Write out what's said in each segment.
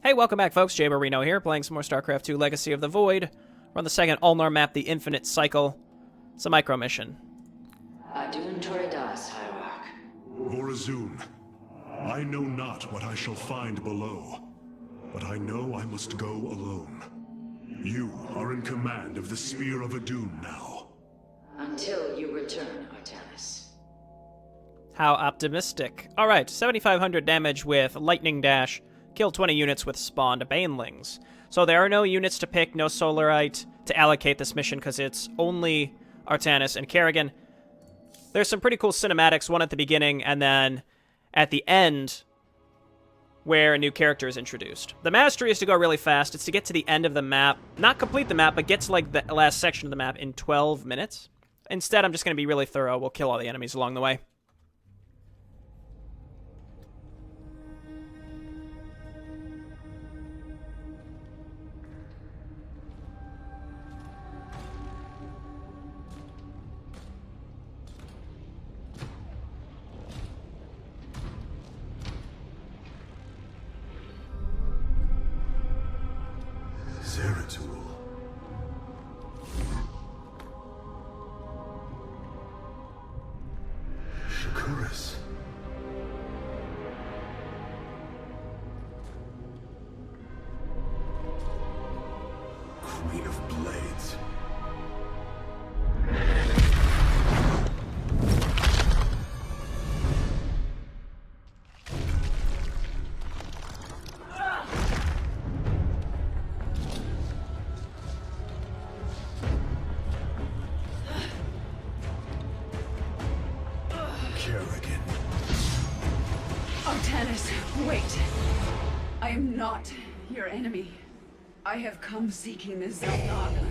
Hey, welcome back, folks. Jayborino here, playing some more StarCraft 2 Legacy of the Void. We're on the second Ulnar map, the Infinite Cycle. It's a micro mission. Adun Toridas, Alarak. Vorazun, I know not what I shall find below, but I know I must go alone. You are in command of the Spear of Adun now. Until you return, Artanis. How optimistic. Alright, 7,500 damage with Lightning Dash. Kill 20 units with Spawned Banelings. So there are no units to pick, no Solarite to allocate this mission because it's only Artanis and Kerrigan. There's some pretty cool cinematics, one at the beginning and then at the end where a new character is introduced. The mastery is to go really fast. It's to get to the end of the map. Not complete the map, but get to like the last section of the map in 12 minutes. Instead, I'm just going to be really thorough. We'll kill all the enemies along the way. Queen of Blades. Kerrigan. Artanis, wait. I am not your enemy. I have come seeking the Xel'Naga.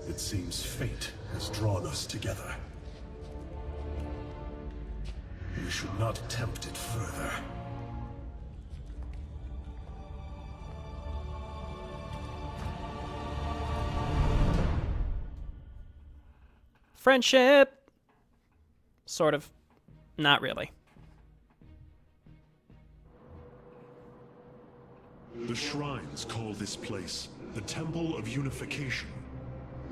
It seems fate has drawn us together. We should not tempt it further. Friendship! Sort of. Not really. The shrines call this place the Temple of Unification.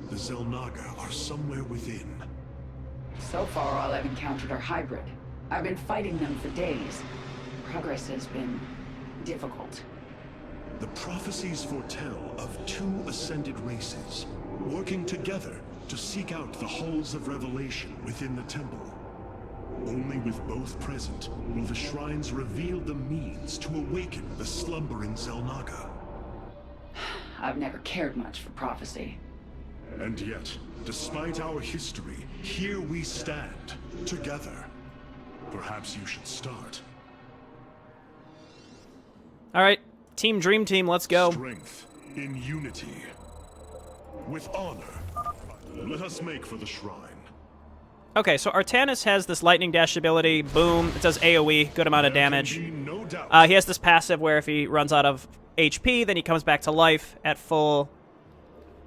The Xel'Naga are somewhere within. So far, all I've encountered are hybrid. I've been fighting them for days. Progress has been difficult. The prophecies foretell of two ascended races, working together to seek out the halls of revelation within the temple. Only with both present will the shrines reveal the means to awaken the slumbering Xel'Naga. I've never cared much for prophecy. And yet, despite our history, here we stand, together. Perhaps you should start. Alright, Team Dream Team, let's go. Strength in unity. With honor, let us make for the shrine. Okay, so Artanis has this Lightning Dash ability. Boom. It does AoE, good amount of damage. No doubt. He has this passive where if he runs out of HP, then he comes back to life at full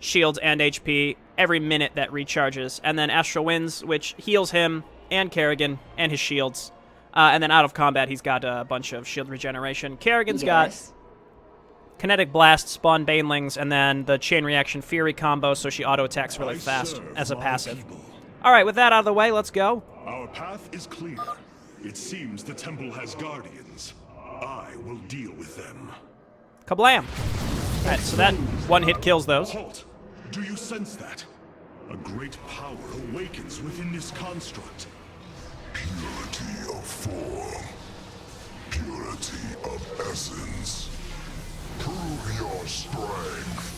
shields and HP every minute that recharges. And then Astral Winds, which heals him and Kerrigan and his shields. And then out of combat, he's got a bunch of shield regeneration. Kerrigan's got Yes. Kinetic Blast, Spawned Banelings, and then the Chain Reaction Fury combo, so she auto-attacks really I fast serve as a my passive. people. All right, with that out of the way, let's go. Our path is clear. It seems the temple has guardians. I will deal with them. Kablam! All right, so that one hit kills those. Halt! Do you sense that? A great power awakens within this construct. Purity of form. Purity of essence. Prove your strength.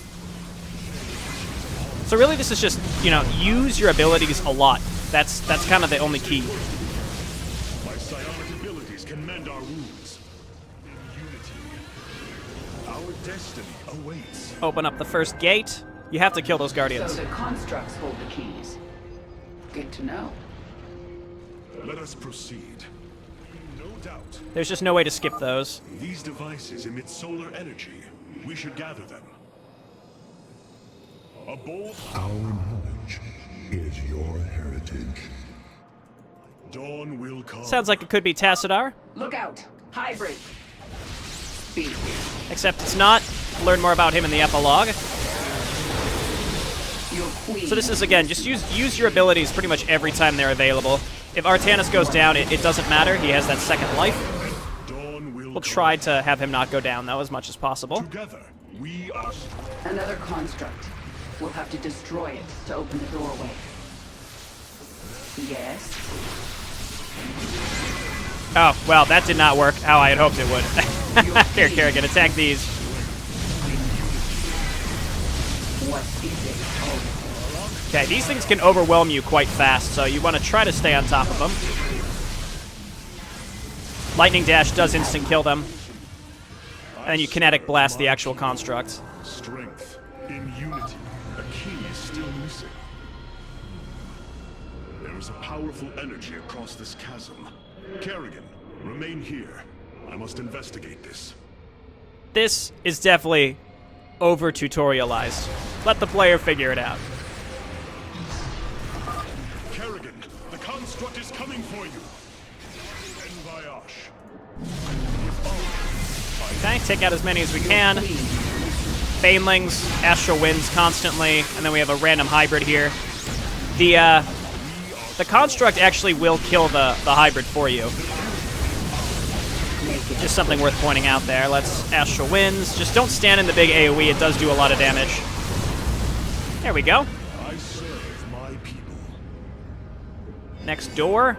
So really, this is just, you know, use your abilities a lot. That's kind of the only key. My psionic abilities can mend our wounds. In unity, our destiny awaits. Open up the first gate. You have to kill those guardians. So the constructs hold the keys. Good to know. Let us proceed. No doubt, There's just no way to skip those. these devices emit solar energy. We should gather them. A bold Our knowledge is your heritage. dawn will come. Sounds like it could be Tassadar, Look out! Hybrid! Speed. except it's not. Learn more about him in the epilogue. Your queen. So this is, again, just use your abilities pretty much every time they're available. If Artanis goes down, it doesn't matter. He has that second life. Dawn will We'll come. try to have him not go down, though, as much as possible. Together, we are. Another construct. We'll have to destroy it to open the doorway. Yes? Oh, well, that did not work how I had hoped it would. Here, Kerrigan, attack these. What is it? Oh, Okay, these things can overwhelm you quite fast, so you want to try to stay on top of them. Lightning Dash does instant kill them. And then you Kinetic Blast the actual construct. Strength in unity. A key is still missing. There is a powerful energy across this chasm. Kerrigan, remain here. I must investigate this. This is definitely over-tutorialized. Let the player figure it out. Kerrigan, the construct is coming for you. En voyage. Okay, take out as many as we can. Banelings, Astral Winds constantly, and then we have a random hybrid here. The construct actually will kill the hybrid for you. Just something worth pointing out there. Let's Astral Winds. Just don't stand in the big AoE. It does do a lot of damage. There we go. I serve my people. Next door.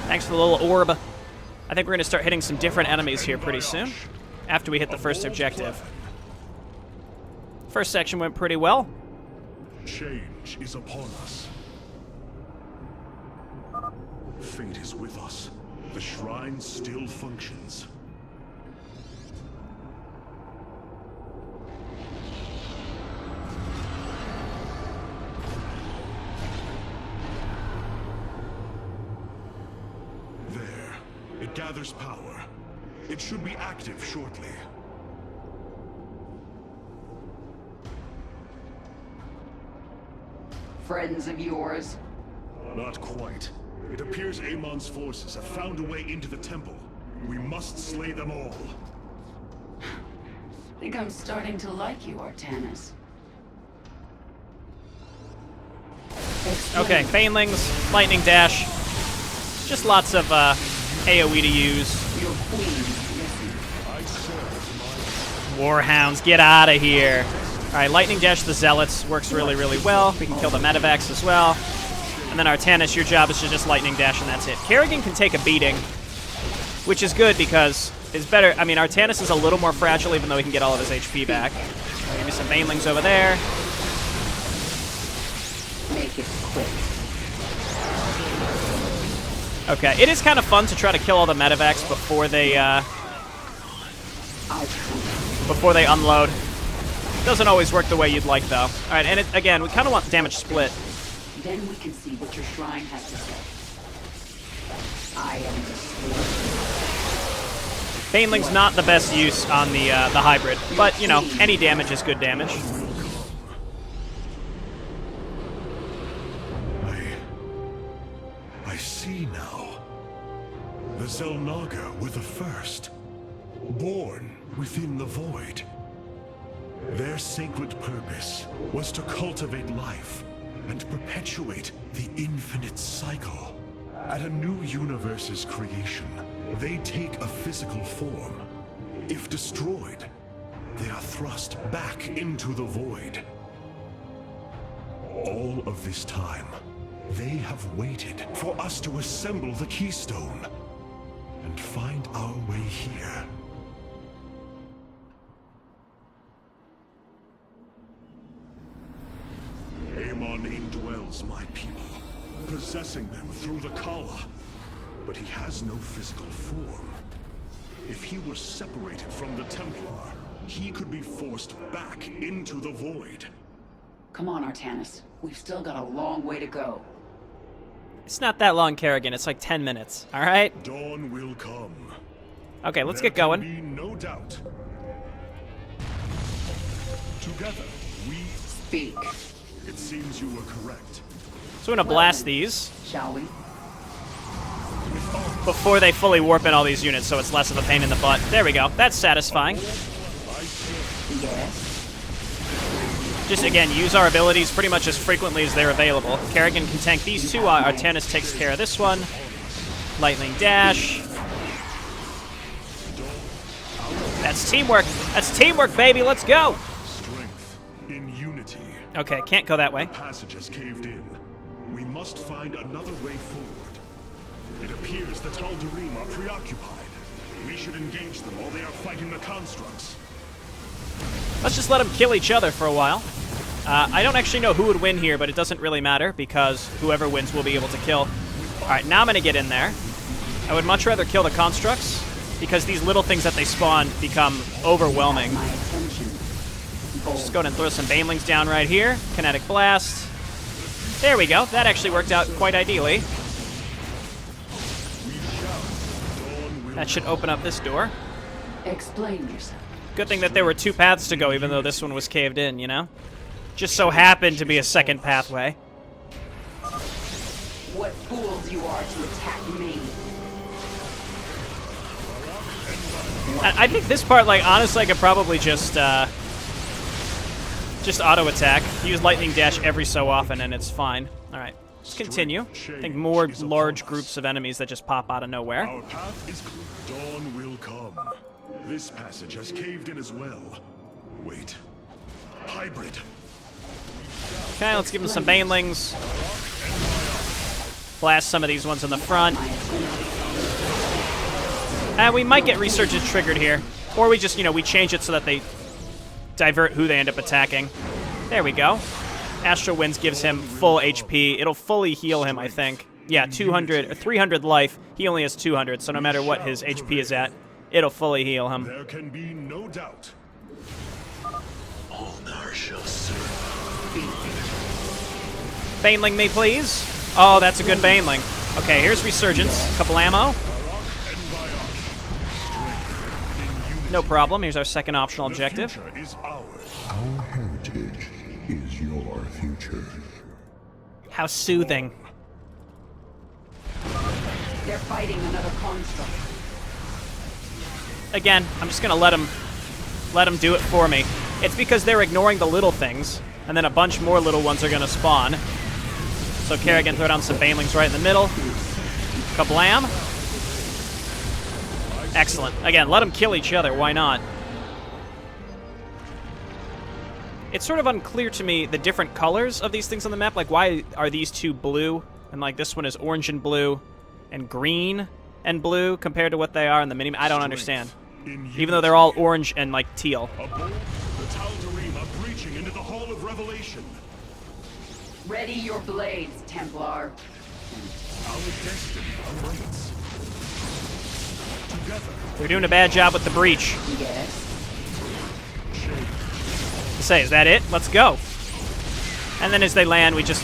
Thanks for the little orb. I think we're going to start hitting some different enemies here pretty soon, after we hit the first objective. First section went pretty well. Change is upon us. Fate is with us. The shrine still functions. There. It gathers power. It should be active shortly. Friends of yours? Not quite. It appears Amon's forces have found a way into the temple. We must slay them all. Think I'm starting to like you, Artanis. Okay, Banelings, Lightning Dash. Just lots of AoE to use. Your queen is missing. I serve Warhounds, get out of here. Alright, Lightning Dash the Zealots works really, really well. We can kill the Medivacs as well. And then Artanis, your job is to just Lightning Dash and that's it. Kerrigan can take a beating, which is good because it's better. I mean, Artanis is a little more fragile even though he can get all of his HP back. Give me some Banelings over there. Make it quick. Okay, it is kind of fun to try to kill all the Medivacs before they unload. Doesn't always work the way you'd like, though. All right, and again, we kind of want damage split. Then we can see what your shrine has to say. I am the sword. Baneling's not the best use on the hybrid, but, you know, any damage is good damage. I see Xel'Naga were the first, born within the void. Their sacred purpose was to cultivate life and perpetuate the infinite cycle. At a new universe's creation, they take a physical form. If destroyed, they are thrust back into the void. All of this time, they have waited for us to assemble the keystone and find our way here. Amon indwells my people, possessing them through the Kala. But he has no physical form. If he were separated from the Templar, he could be forced back into the void. Come on, Artanis. We've still got a long way to go. It's not that long, Kerrigan. It's like 10 minutes. All right? Dawn will come. Okay, let's get going. There can be no doubt. Together, we Speak. It seems you were correct. So we're gonna blast these Shall we? before they fully warp in all these units, so it's less of a pain in the butt. There we go. That's satisfying. Yes. Just, again, use our abilities pretty much as frequently as they're available. Kerrigan can tank these two. Artanis takes care of this one. Lightning Dash. That's teamwork. That's teamwork, baby. Let's go. Strength in unity. Okay, can't go that way. The passage has caved in. We must find another way forward. It appears the Tal'Darim are preoccupied. We should engage them while they are fighting the constructs. Let's just let them kill each other for a while. I don't actually know who would win here, but it doesn't really matter because whoever wins will be able to kill. All right, now I'm going to get in there. I would much rather kill the constructs because these little things that they spawn become overwhelming. My attention. Just go ahead and throw some Banelings down right here. Kinetic Blast. There we go. That actually worked out quite ideally. That should open up this door. Explain yourself. Good thing that there were two paths to go, even though this one was caved in, you know? Just so happened to be a second pathway. What fools you are to attack me. I think this part, like, honestly, I could probably just auto-attack. Use Lightning Dash every so often, and it's fine. All right, let's continue. I think more large groups of enemies that just pop out of nowhere. Our path is clear. Dawn will come. This passage has caved in as well. Wait. Hybrid. Okay, let's give them some Banelings. Blast some of these ones in the front. And we might get Resurgence triggered here. Or we just, we change it so that they divert who they end up attacking. There we go. Astral Winds gives him full HP. It'll fully heal him, I think. Yeah, 200 or 300 life. He only has 200, so no matter what his HP is at, it'll fully heal him. There can be no doubt. Ulnar shall serve. Baneling me, please. Oh, that's a good Baneling. Okay, here's Resurgence. Couple ammo. No problem. Here's our second optional objective. The future is ours. Our heritage is your future. How soothing. They're fighting another construct. Again, I'm just gonna let them do it for me. It's because they're ignoring the little things, and then a bunch more little ones are gonna spawn. So Kerrigan, throw down some Banelings right in the middle. Kablam. Excellent. Again, let them kill each other. Why not? It's sort of unclear to me the different colors of these things on the map. Like, why are these two blue, and like this one is orange and blue, and green and blue compared to what they are in the mini? I don't understand. Even though they're all orange and like teal. Aboard, the Tal'Darim are breaching into the Hall of Revelation. Ready your blades, Templar. Our destiny awaits. Together, They're doing a bad job with the breach. Yes. Is that it? Let's go. And then as they land, we just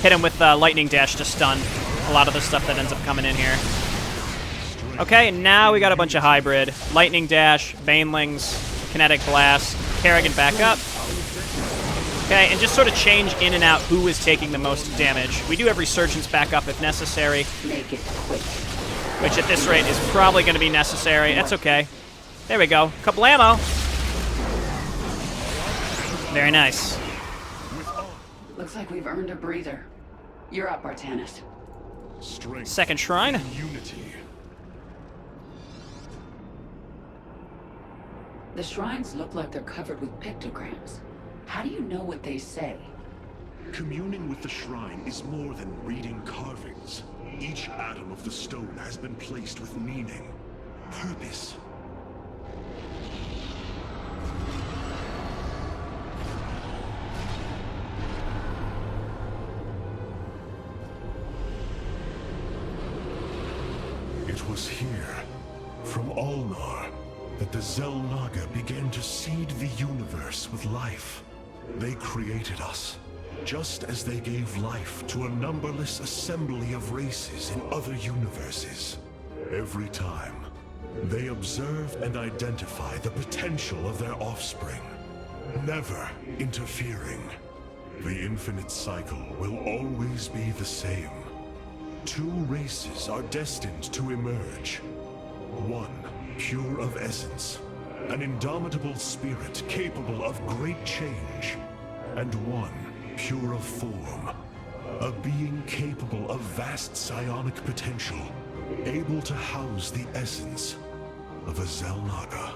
hit them with Lightning Dash to stun a lot of the stuff that ends up coming in here. Okay, and now we got a bunch of hybrid. Lightning Dash, Banelings, Kinetic Blast, Kerrigan back up. Okay, and just sort of change in and out who is taking the most damage. We do have Resurgence back up if necessary. Make it quick. which at this rate is probably going to be necessary. That's okay. There we go. Couple ammo. Very nice. Looks like we've earned a breather. You're up, Artanis. Strength. Second shrine. Unity. The shrines look like they're covered with pictograms. How do you know what they say? Communing with the shrine is more than reading carvings. Each atom of the stone has been placed with meaning, purpose. It was here, from Ulnar, that the Xel'Naga began to seed the universe with life. They created us, just as they gave life to a numberless assembly of races in other universes. Every time, they observe and identify the potential of their offspring, never interfering. The infinite cycle will always be the same. Two races are destined to emerge. One, pure of essence, an indomitable spirit capable of great change. And one, pure of form, a being capable of vast psionic potential, able to house the essence of a Xel'Naga.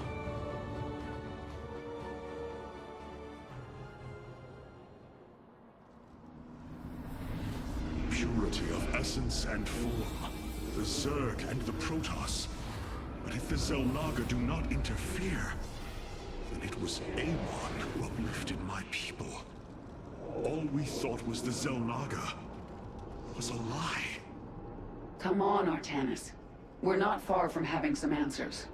Purity of essence and form, the Zerg and the Protoss. But if the Xel'Naga do not interfere, then it was Amon who uplifted my people. All we thought was the Xel'Naga was a lie. Come on, Artanis. We're not far from having some answers.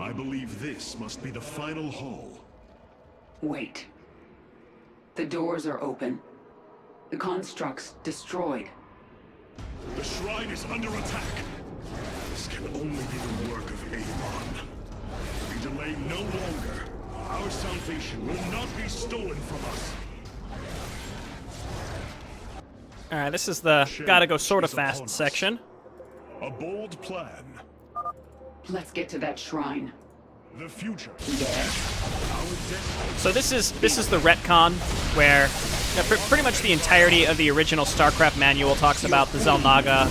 I believe this must be the final hall. Wait. The doors are open. The construct's destroyed. The shrine is under attack. This can only be the work of Amon. We delay no longer. Our salvation will not be stolen from us. Alright, this is the gotta go sorta fast section. A bold plan. Let's get to that shrine. The future. Yes. Our destiny. So this is the retcon where pretty much the entirety of the original StarCraft manual talks about the Xel'Naga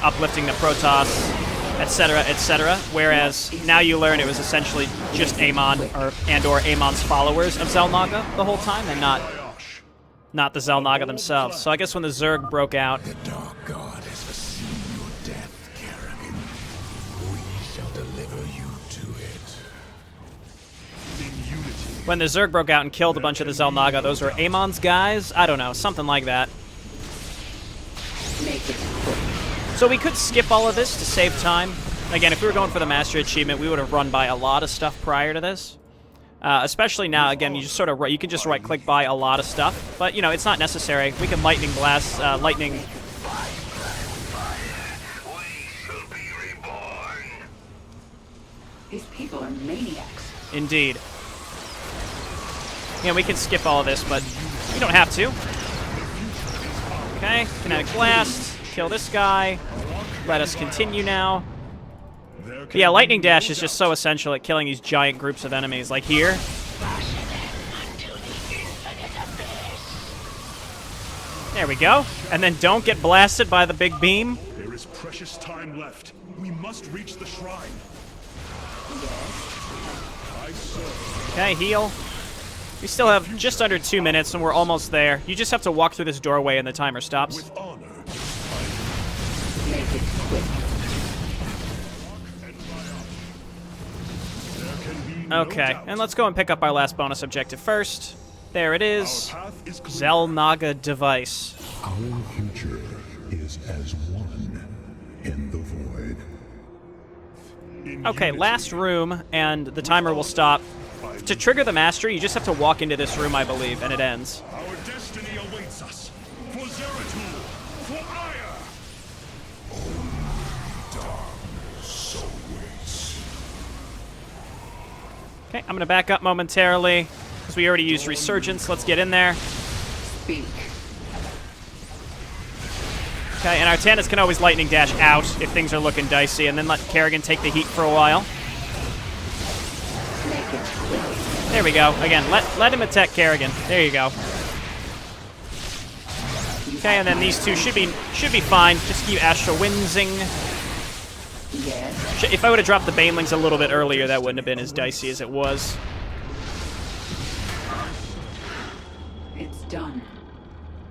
uplifting the Protoss, etc., etc. Whereas now you learn it was essentially just Amon or Amon's followers of Xel'Naga the whole time, and not the Xel'Naga themselves. So I guess when the Zerg broke out, The Dark God has foreseen your death, Kerrigan. We shall deliver you to it. In unity. when the Zerg broke out and killed a bunch of the Xel'Naga, those were Amon's guys? I don't know, something like that. Make it quick. So we could skip all of this to save time. Again, if we were going for the Master Achievement, we would have run by a lot of stuff prior to this. Especially now, again, you just sort of you can just right-click by a lot of stuff, but you know it's not necessary. We can lightning blast, lightning. These people are maniacs. Indeed. Yeah, we can skip all of this, but you don't have to. Okay, kinetic blast. Kill this guy. Let us continue now. But yeah, lightning dash is just so essential at killing these giant groups of enemies. Like here. There we go. And then don't get blasted by the big beam. There is precious time left. We must reach the shrine. I serve. Okay, heal. We still have just under 2 minutes, and we're almost there. You just have to walk through this doorway, and the timer stops. With honor. Make it quick. There can be no Okay, doubt. and let's go and pick up our last bonus objective first. There it is. Our path is clear. Xel'Naga device. Our future is as one in the void. In Okay, unity. last room, and the timer will stop. To trigger the mastery, you just have to walk into this room, I believe, and it ends. Our destiny awaits us. For Zeratul. For Ire. So waits. Okay, I'm gonna back up momentarily, because we already used Resurgence. Let's get in there. Speak. Okay, and Artanis can always lightning dash out if things are looking dicey, and then let Kerrigan take the heat for a while. There we go. Again, let him attack Kerrigan. There you go. Okay, and then these two should be fine. Just keep Astral Windsing. Yes. If I would have dropped the Banelings a little bit earlier, that wouldn't have been as dicey as it was. It's done.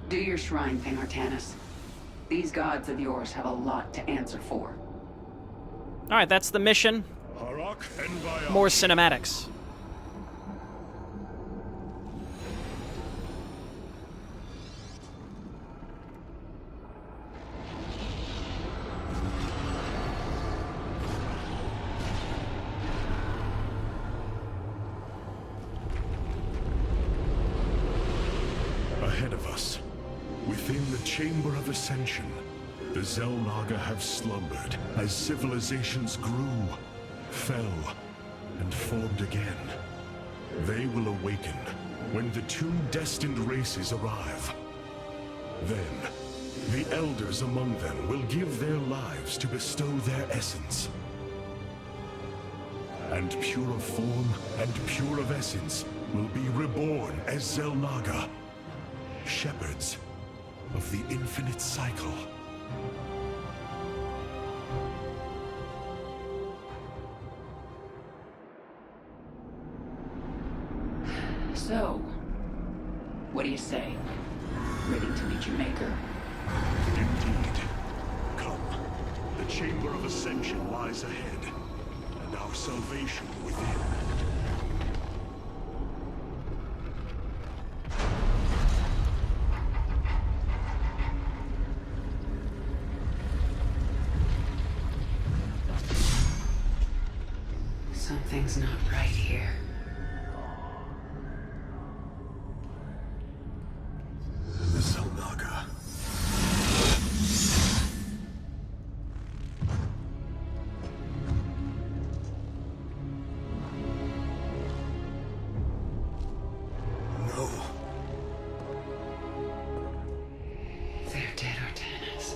Do your shrine thing, Artanis. These gods of yours have a lot to answer for. Alright, that's the mission. Harak and Vaya. More cinematics. Ahead of us, within the Chamber of Ascension, the Xel'Naga have slumbered as civilizations grew, fell, and formed again. They will awaken when the two destined races arrive. Then, the elders among them will give their lives to bestow their essence. And pure of form and pure of essence will be reborn as Xel'Naga, shepherds of the infinite cycle. So, what do you say? Ready to meet your maker? Indeed. Come. The Chamber of Ascension lies ahead, and our salvation within. Something's not right here. The Xel'Naga. No. They're dead, Artanis.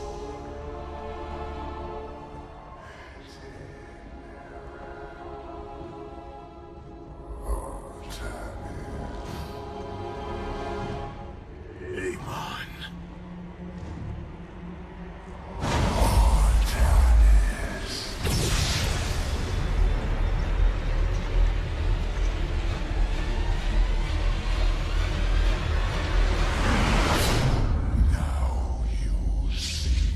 Amon. Now you see.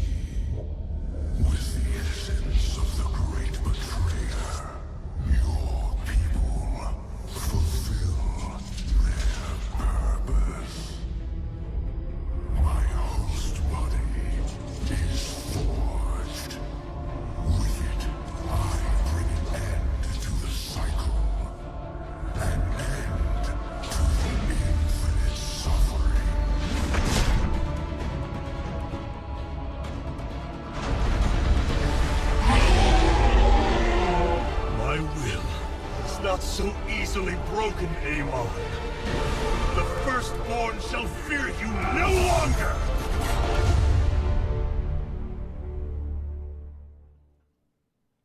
With the essence of the great betrayer, your people fulfill their purpose. My host body is forged. With it, I bring an end to the cycle. An end to the infinite suffering. My will is not so easily broken, Amon. The Firstborn shall fear you no longer!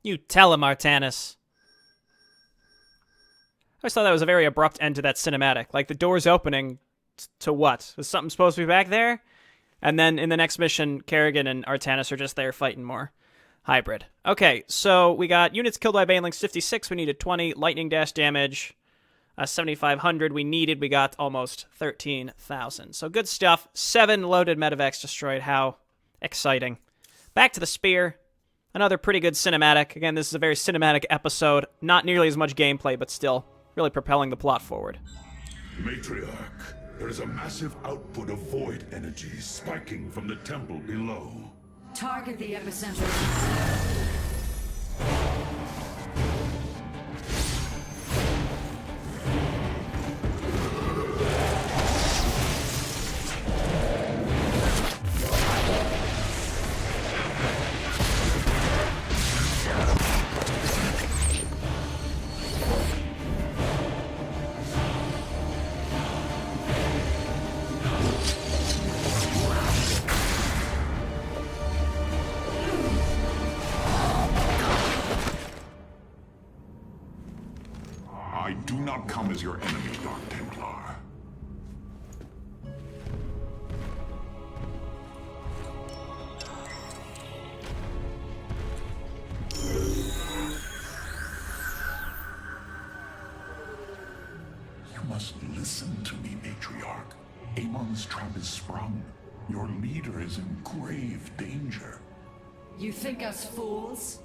You tell him, Artanis. I always thought that was a very abrupt end to that cinematic. Like, the door's opening to what? Was something supposed to be back there? And then in the next mission, Kerrigan and Artanis are just there fighting more. Hybrid. Okay, so we got units killed by Banelings 56. We needed 20. Lightning dash damage 7,500 we needed. We got almost 13,000. So good stuff. 7 loaded medevacs destroyed. How exciting. Back to the spear. Another pretty good cinematic. Again, this is a very cinematic episode. Not nearly as much gameplay, but still really propelling the plot forward. Matriarch, there is a massive output of void energy spiking from the temple below. Target the epicenter. Do not come as your enemy, Dark Templar. You must listen to me, Matriarch. Amon's trap is sprung. Your leader is in grave danger. You think us fools?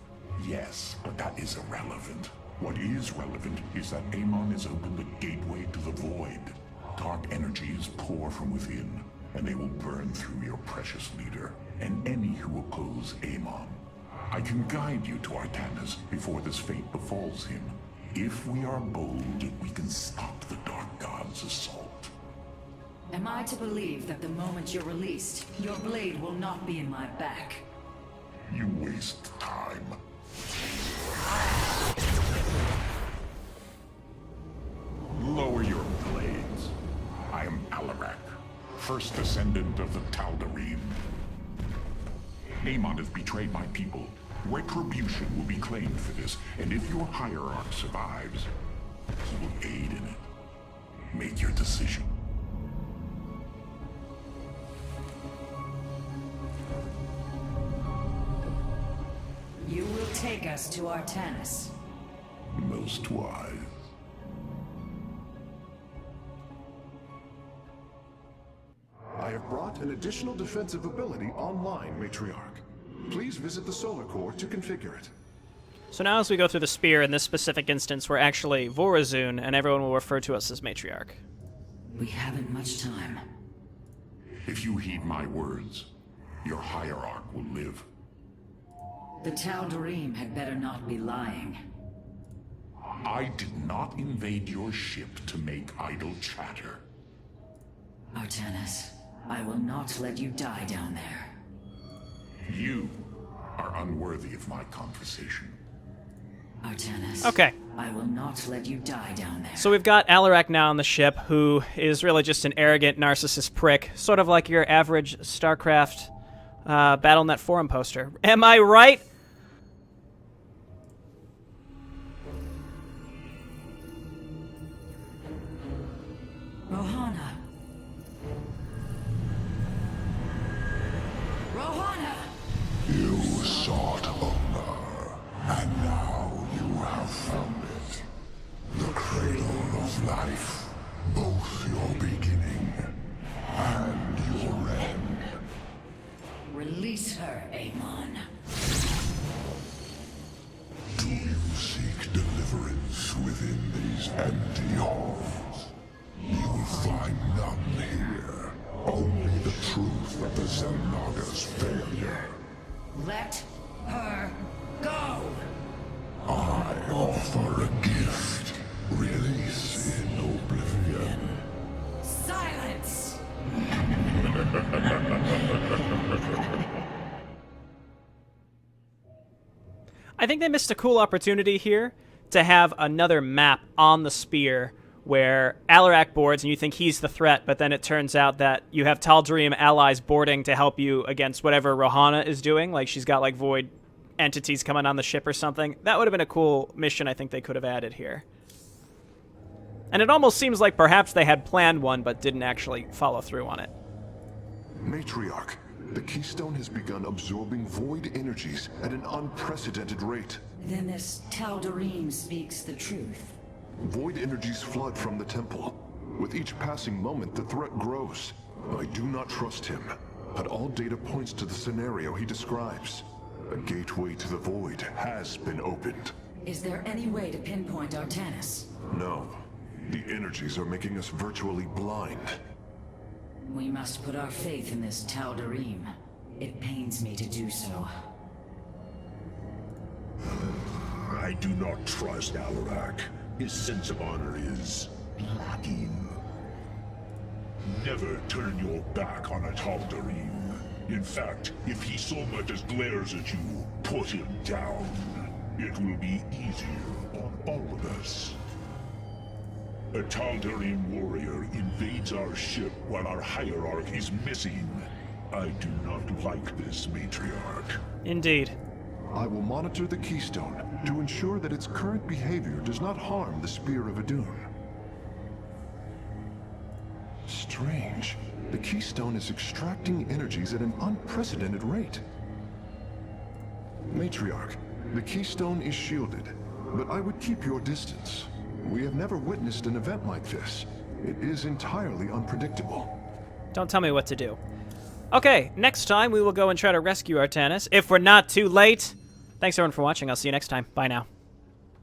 Yes, but that is irrelevant. What is relevant is that Amon has opened the gateway to the void. Dark energies pour from within, and they will burn through your precious leader, and any who oppose Amon. I can guide you to Artanis before this fate befalls him. If we are bold, we can stop the Dark God's assault. Am I to believe that the moment you're released, your blade will not be in my back? You waste time. Lower your blades. I am Alarak, first descendant of the Tal'Darim. Amon has betrayed my people. Retribution will be claimed for this, and if your hierarch survives, he will aid in it. Make your decision. You will take us to Artanis. Most wise. I have brought an additional defensive ability online, Matriarch. Please visit the Solar Core to configure it. So now as we go through the spear, in this specific instance, we're actually Vorazun, and everyone will refer to us as Matriarch. We haven't much time. If you heed my words, your hierarch will live. The Tal'Darim had better not be lying. I did not invade your ship to make idle chatter. Artanis, I will not let you die down there. You are unworthy of my conversation. Artanis. Okay. I will not let you die down there. So we've got Alarak now on the ship, who is really just an arrogant narcissist prick, sort of like your average StarCraft BattleNet forum poster. Am I right? Rohana. Rohana! You sought Ulnar, and now you have found it. The cradle of life, both your beginning and your end. Release her, Amon. Do you seek deliverance within these empty halls? You will find none here. Only the truth of the Xel'Naga's failure. Let her go! I offer a gift. Release in oblivion. Silence! I think they missed a cool opportunity here to have another map on the spear where Alarak boards and you think he's the threat, but then it turns out that you have Tal'Darim allies boarding to help you against whatever Rohana is doing. Like, she's got, like, void entities coming on the ship or something. That would have been a cool mission I think they could have added here. And it almost seems like perhaps they had planned one, but didn't actually follow through on it. Matriarch, the Keystone has begun absorbing void energies at an unprecedented rate. Then this Tal'Darim speaks the truth. Void energies flood from the temple. With each passing moment, the threat grows. I do not trust him, but all data points to the scenario he describes. A gateway to the void has been opened. Is there any way to pinpoint Artanis? No. The energies are making us virtually blind. We must put our faith in this Tal'Darim. It pains me to do so. I do not trust Alarak. His sense of honor is lacking. Never turn your back on a Tal'Darim. In fact, if he so much as glares at you, put him down. It will be easier on all of us. A Tal'Darim warrior invades our ship while our hierarch is missing. I do not like this, Matriarch. Indeed. I will monitor the Keystone to ensure that its current behavior does not harm the Spear of Adun. Strange. The keystone is extracting energies at an unprecedented rate. Matriarch, the keystone is shielded, but I would keep your distance. We have never witnessed an event like this. It is entirely unpredictable. Don't tell me what to do. Okay, next time we will go and try to rescue Artanis, if we're not too late. Thanks everyone for watching. I'll see you next time. Bye now.